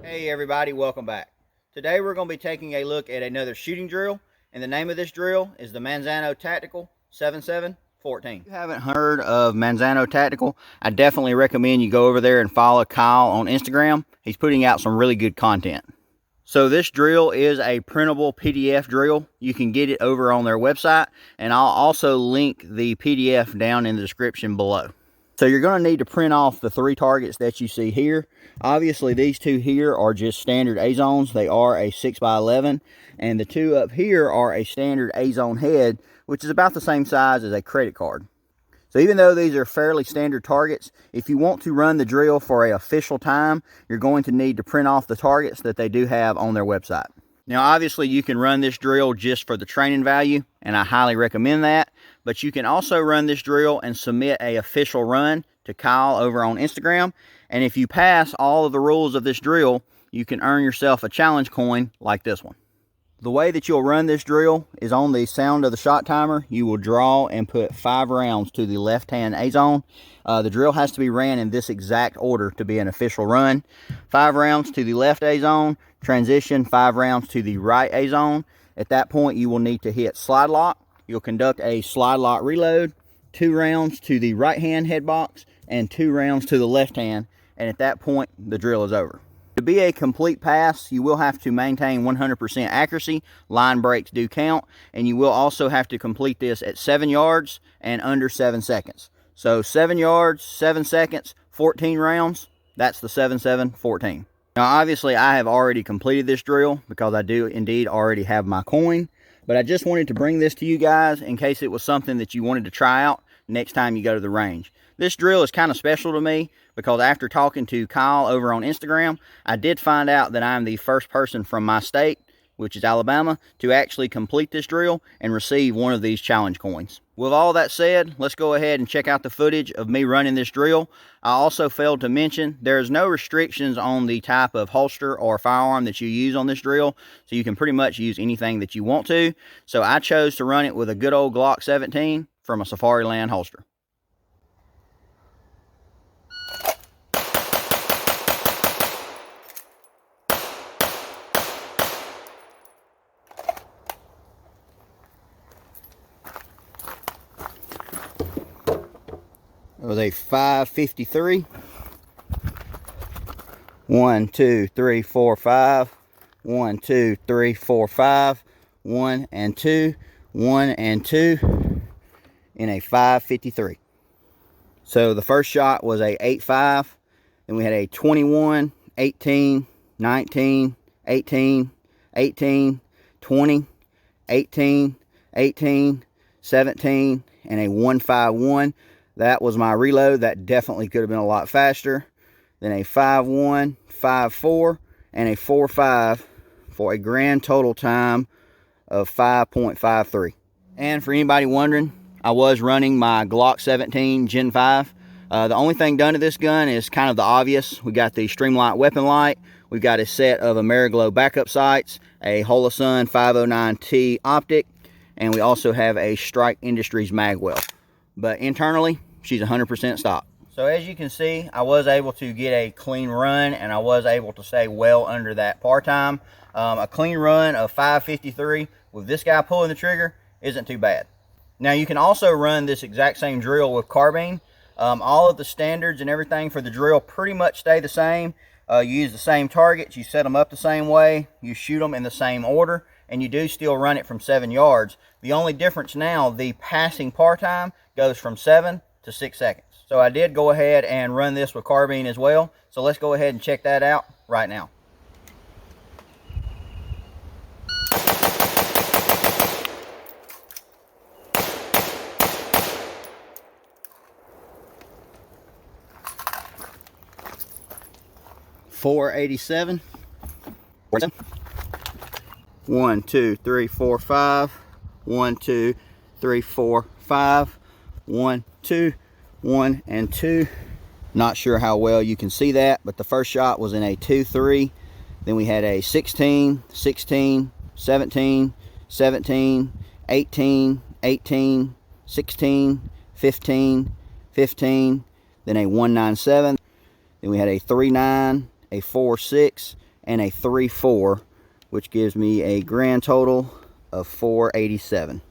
Hey everybody, welcome back. Today we're going to be taking a look at another shooting drill, and the name of this drill is the Manzano Tactical 7714. If you haven't heard of Manzano Tactical, I definitely recommend you go over there and follow Kyle on Instagram. He's putting out some really good content. So this drill is a printable PDF drill. You can get it over on their website, and I'll also link the PDF down in the description below. So you're going to need to print off the 3 targets that you see here. Obviously these 2 here are just standard A-zones. They are a 6x11, and the 2 up here are a standard A-zone head, which is about the same size as a credit card. So even though these are fairly standard targets, if you want to run the drill for an official time, you're going to need to print off the targets that they do have on their website. Now obviously you can run this drill just for the training value, and I highly recommend that, but you can also run this drill and submit an official run to Kyle over on Instagram, and if you pass all of the rules of this drill, you can earn yourself a challenge coin like this one. The way that you'll run this drill is on the sound of the shot timer. You will draw and put 5 rounds to the left-hand A-zone. The drill has to be ran in this exact order to be an official run. 5 rounds to the left A-zone, transition 5 rounds to the right A-zone. At that point, you will need to hit slide lock. You'll conduct a slide lock reload, 2 rounds to the right-hand head box, and 2 rounds to the left hand, and at that point, the drill is over. To be a complete pass, you will have to maintain 100% accuracy. Line breaks do count, and you will also have to complete this at 7 yards and under 7 seconds. So 7 yards, 7 seconds, 14 rounds, that's the 7714. Now obviously I have already completed this drill because I do indeed already have my coin, but I just wanted to bring this to you guys in case it was something that you wanted to try out next time you go to the range. This drill is kind of special to me because after talking to Kyle over on Instagram, I did find out that I'm the first person from my state, which is Alabama, to actually complete this drill and receive one of these challenge coins. With all that said, let's go ahead and check out the footage of me running this drill. I also failed to mention there's no restrictions on the type of holster or firearm that you use on this drill, so you can pretty much use anything that you want to. So I chose to run it with a good old Glock 17 from a Safariland holster. It was a 553. 1, 2, 3, 4, 5. 1, 2, 3, 4, 5. 1 and 2. 1 and 2 in a 553. So the first shot was a 8.5. Then we had a 21, 18, 19, 18, 18, 20, 18, 18, 17, and a 151. That was my reload. That definitely could have been a lot faster. Then a 5.1, 5.4, and a 4.5 for a grand total time of 5.53. And for anybody wondering, I was running my Glock 17 Gen 5. The only thing done to this gun is kind of the obvious. We got the Streamlight weapon light. We've got a set of Ameriglow backup sights, a Holosun 509T optic, and we also have a Strike Industries magwell. But internally, she's 100% stock. So as you can see, I was able to get a clean run, and I was able to stay well under that par time. A clean run of 5.53 with this guy pulling the trigger isn't too bad. Now you can also run this exact same drill with carbine. All of the standards and everything for the drill pretty much stay the same. You use the same targets, you set them up the same way, you shoot them in the same order, and you do still run it from 7 yards. The only difference now, the passing par time goes from 7 to 6 seconds. So I did go ahead and run this with carbine as well. So let's go ahead and check that out right now. .487. 1, 2, 3, 4, 5. 1, 2, 3, 4, 5. 1, 2, 1 and 2. Not sure how well you can see that, but the first shot was in a 2-3. Then we had a 16, 16, 17, 17, 18, 18, 16, 15, 15, then a 197. Then we had a 3-9, a 4-6, and a 3/4, which gives me a grand total of 487.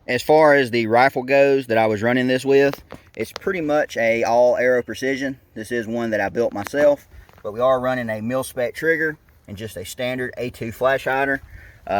As far as the rifle goes that I was running this with, it's pretty much a all arrow precision. This is one that I built myself, but we are running a mil-spec trigger and just a standard A2 flash hider.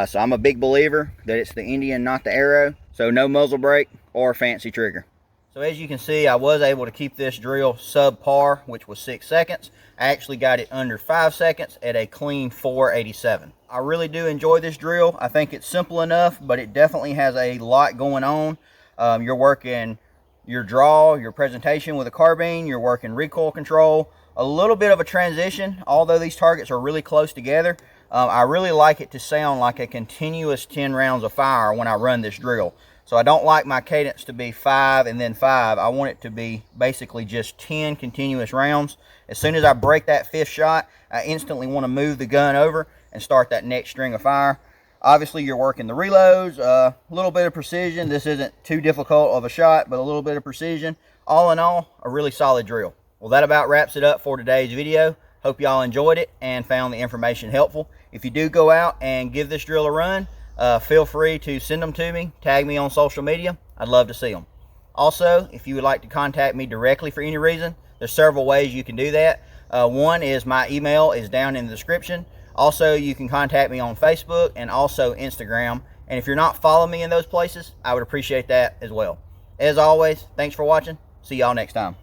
So I'm a big believer that it's the Indian, not the arrow. So no muzzle brake or fancy trigger. So as you can see, I was able to keep this drill subpar, which was 6 seconds. I actually got it under 5 seconds at a clean 487. I really do enjoy this drill. I think it's simple enough, but it definitely has a lot going on. You're working your draw, your presentation with a carbine, you're working recoil control, a little bit of a transition, although these targets are really close together. I really like it to sound like a continuous 10 rounds of fire when I run this drill. So I don't like my cadence to be 5 and then 5. I want it to be basically just 10 continuous rounds. As soon as I break that 5th shot, I instantly want to move the gun over and start that next string of fire. Obviously, you're working the reloads, a little bit of precision. This isn't too difficult of a shot, but a little bit of precision. All in all, a really solid drill. Well, that about wraps it up for today's video. Hope y'all enjoyed it and found the information helpful. If you do go out and give this drill a run, feel free to send them to me, tag me on social media. I'd love to see them. Also, if you would like to contact me directly for any reason, there's several ways you can do that. One is my email is down in the description. Also, you can contact me on Facebook and also Instagram. And if you're not following me in those places, I would appreciate that as well. As always, thanks for watching. See y'all next time.